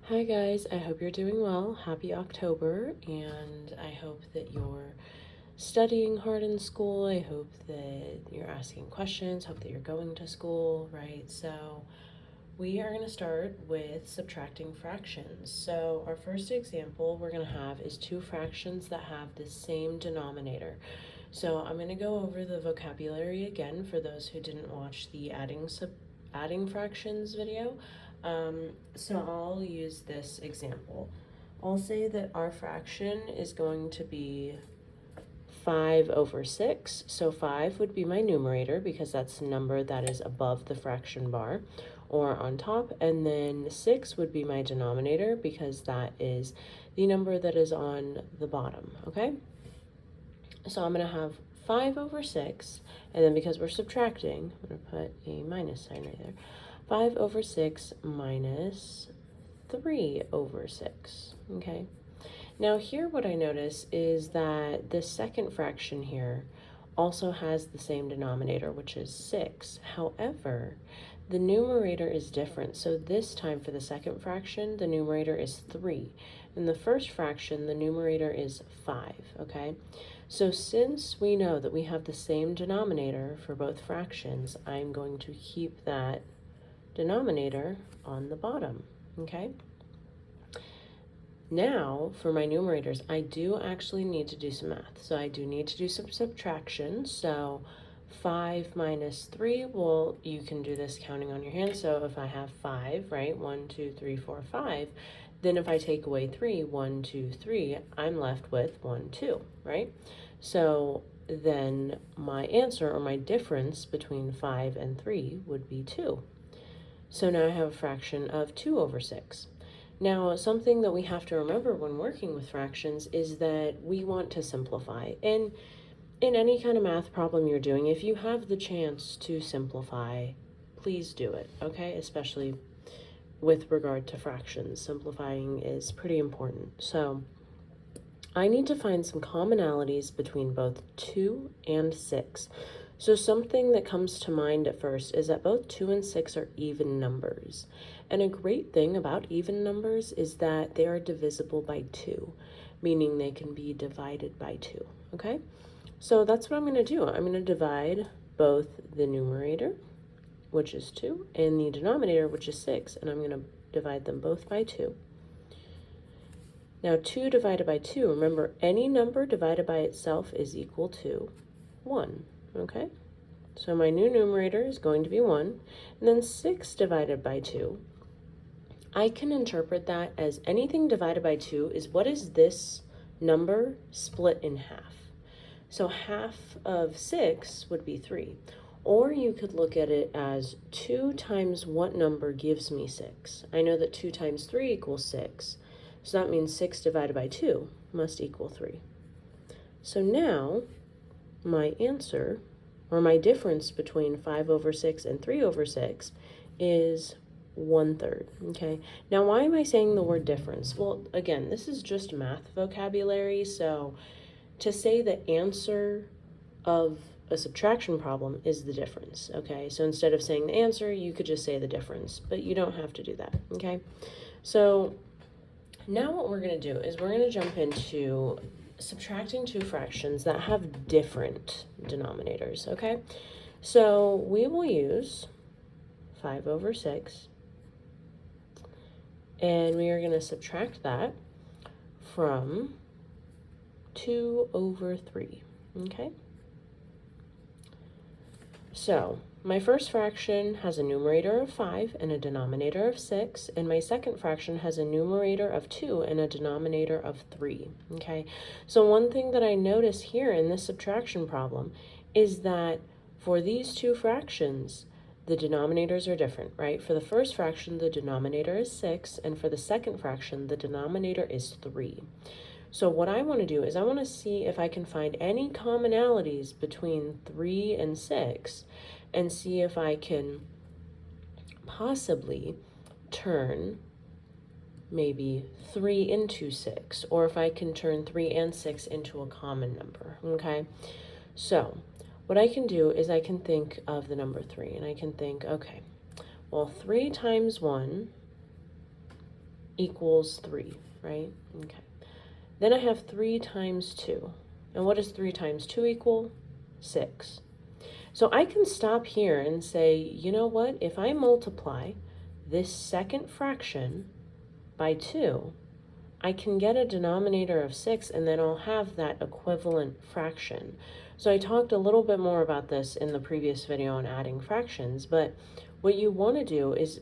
Hi guys, I hope you're doing well. Happy October, and I hope that you're studying hard in school. I hope that you're asking questions, hope that you're going to school, right? So we are going to start with subtracting fractions. So our first example we're going to have is two fractions that have the same denominator. So I'm going to go over the vocabulary again for those who didn't watch the adding fractions video. So I'll use this example. I'll say that our fraction is going to be 5 over 6. So 5 would be my numerator because that's the number that is above the fraction bar or on top. And then 6 would be my denominator because that is the number that is on the bottom, okay? So I'm going to have 5 over 6, and then because we're subtracting, I'm going to put a minus sign right there. 5 over 6 minus 3 over 6, okay? Now here what I notice is that the second fraction here also has the same denominator, which is 6. However, the numerator is different. So this time for the second fraction, the numerator is 3. In the first fraction, the numerator is 5, okay? So since we know that we have the same denominator for both fractions, I'm going to keep that denominator on the bottom, okay? Now, for my numerators, I do actually need to do some math. So I do need to do some subtraction. So 5 minus 3, well, you can do this counting on your hand. So if I have 5, right, 1, 2, 3, 4, 5, then if I take away 3, 1, 2, 3, I'm left with 1, 2, right? So then my answer, or my difference between 5 and 3, would be 2. So now I have a fraction of 2 over 6. Now, something that we have to remember when working with fractions is that we want to simplify. And in any kind of math problem you're doing, if you have the chance to simplify, please do it, okay? Especially with regard to fractions. Simplifying is pretty important. So I need to find some commonalities between both 2 and 6. So something that comes to mind at first is that both 2 and 6 are even numbers. And a great thing about even numbers is that they are divisible by 2, meaning they can be divided by 2, okay? So that's what I'm going to do. I'm going to divide both the numerator, which is 2, and the denominator, which is 6, and I'm going to divide them both by 2. Now 2 divided by 2, remember any number divided by itself is equal to 1, okay? So my new numerator is going to be 1, and then 6 divided by 2, I can interpret that as anything divided by 2 is what is this number split in half. So half of 6 would be 3. Or you could look at it as 2 times what number gives me 6. I know that 2 times 3 equals 6. So that means 6 divided by 2 must equal 3. So now my answer, or my difference between 5 over 6 and 3 over 6 is 1/3, okay? Now, why am I saying the word difference? Well, again, this is just math vocabulary, so to say the answer of a subtraction problem is the difference, okay? So instead of saying the answer, you could just say the difference, but you don't have to do that, okay? So now what we're going to do is we're going to jump into subtracting two fractions that have different denominators, okay? So we will use 5 over 6, and we are going to subtract that from 2 over 3, okay? So my first fraction has a numerator of 5 and a denominator of 6, and my second fraction has a numerator of 2 and a denominator of 3, okay? So one thing that I notice here in this subtraction problem is that for these two fractions, the denominators are different, right? For the first fraction, the denominator is 6, and for the second fraction, the denominator is 3. So what I want to do is I want to see if I can find any commonalities between 3 and 6 and see if I can possibly turn maybe 3 into 6, or if I can turn 3 and 6 into a common number, okay? So what I can do is I can think of the number 3, and I can think, okay, well, 3 times 1 equals 3, right? Okay. Then I have 3 times 2. And what does 3 times 2 equal? 6. So I can stop here and say, you know what? If I multiply this second fraction by 2, I can get a denominator of 6, and then I'll have that equivalent fraction. So I talked a little bit more about this in the previous video on adding fractions, but what you want to do is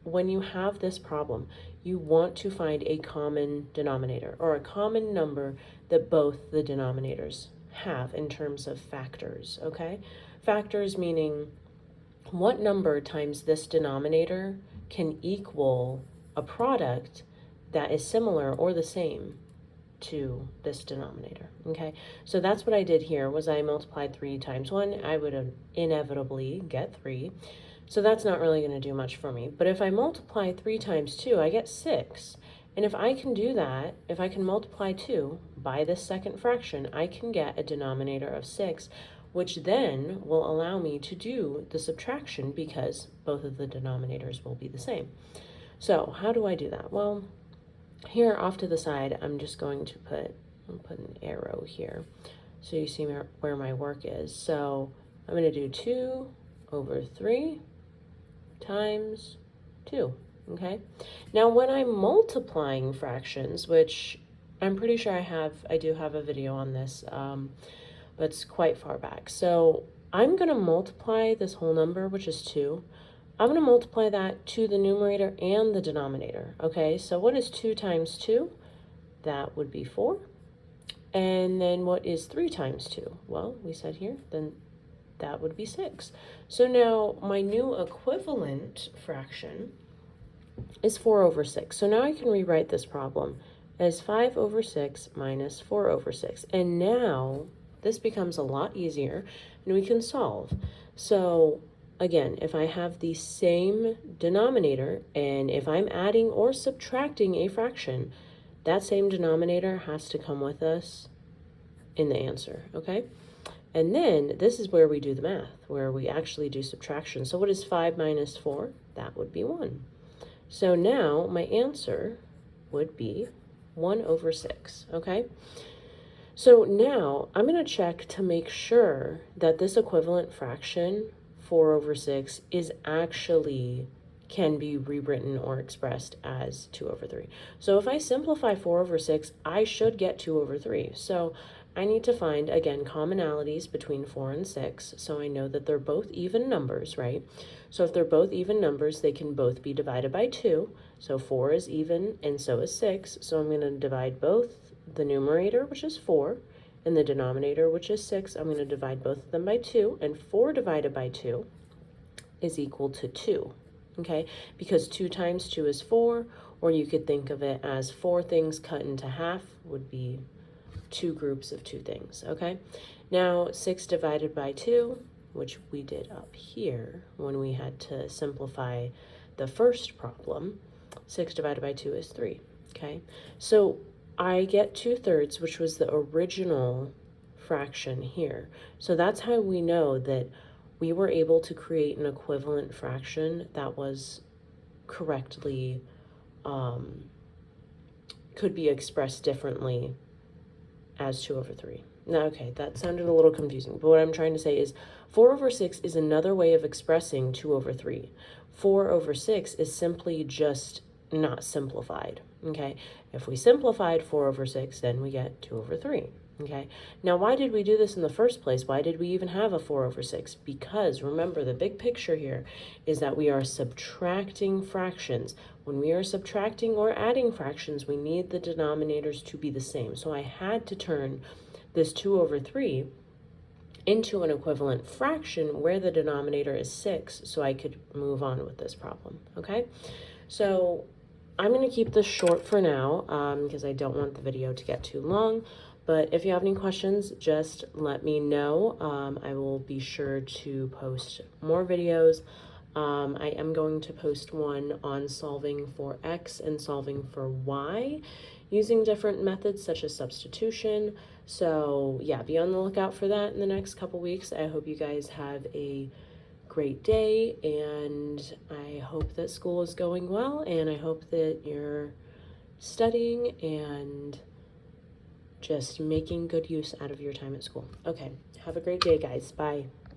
when you have this problem, you want to find a common denominator or a common number that both the denominators have in terms of factors, okay? Factors meaning what number times this denominator can equal a product that is similar or the same to this denominator, okay? So that's what I did here, was I multiplied 3 times 1. I would inevitably get 3. So that's not really going to do much for me. But if I multiply 3 times 2, I get 6. And if I can do that, if I can multiply 2 by this second fraction, I can get a denominator of 6, which then will allow me to do the subtraction because both of the denominators will be the same. So how do I do that? Well, here off to the side, I'm just going to put an arrow here so you see where my work is. So I'm going to do 2 over 3 times 2, okay? Now when I'm multiplying fractions, which I'm pretty sure I do have a video on this, but it's quite far back. So I'm going to multiply this whole number, which is 2. I'm going to multiply that to the numerator and the denominator, okay? So what is 2 times 2? That would be 4. And then what is 3 times 2? Well, we said here, then that would be 6. So now my new equivalent fraction is 4 over 6. So now I can rewrite this problem as 5 over 6 minus 4 over 6. And now this becomes a lot easier and we can solve. So again, if I have the same denominator and if I'm adding or subtracting a fraction, that same denominator has to come with us in the answer, okay? And then this is where we do the math, where we actually do subtraction. So what is 5 minus 4? That would be 1. So now my answer would be 1 over 6, okay? So now I'm going to check to make sure that this equivalent fraction, 4 over 6, is actually can be rewritten or expressed as 2 over 3. So if I simplify 4 over 6, I should get 2 over 3. So I need to find, again, commonalities between 4 and 6, so I know that they're both even numbers, right? So if they're both even numbers, they can both be divided by 2. So 4 is even, and so is 6. So I'm going to divide both the numerator, which is 4, and the denominator, which is 6. I'm going to divide both of them by 2, and 4 divided by 2 is equal to 2, okay? Because 2 times 2 is 4, or you could think of it as 4 things cut into half would be 2 groups of 2 things, okay? Now 6 divided by 2, which we did up here when we had to simplify the first problem, 6 divided by 2 is 3, okay? So I get 2/3, which was the original fraction here. So that's how we know that we were able to create an equivalent fraction that was correctly, could be expressed differently as 2 over 3. Now, okay, that sounded a little confusing, but what I'm trying to say is 4 over 6 is another way of expressing 2 over 3. 4 over 6 is simply just not simplified, okay? If we simplified 4 over 6, then we get 2 over 3, okay? Now, why did we do this in the first place? Why did we even have a 4 over 6? Because, remember, the big picture here is that we are subtracting fractions. When we are subtracting or adding fractions, we need the denominators to be the same. So I had to turn this 2 over 3 into an equivalent fraction where the denominator is 6, so I could move on with this problem, okay? So I'm going to keep this short for now because I don't want the video to get too long. But if you have any questions, just let me know. I will be sure to post more videos. I am going to post one on solving for X and solving for Y using different methods such as substitution. So yeah, be on the lookout for that in the next couple weeks. I hope you guys have a great day, and I hope that school is going well, and I hope that you're studying and just making good use out of your time at school. Okay, have a great day, guys. Bye.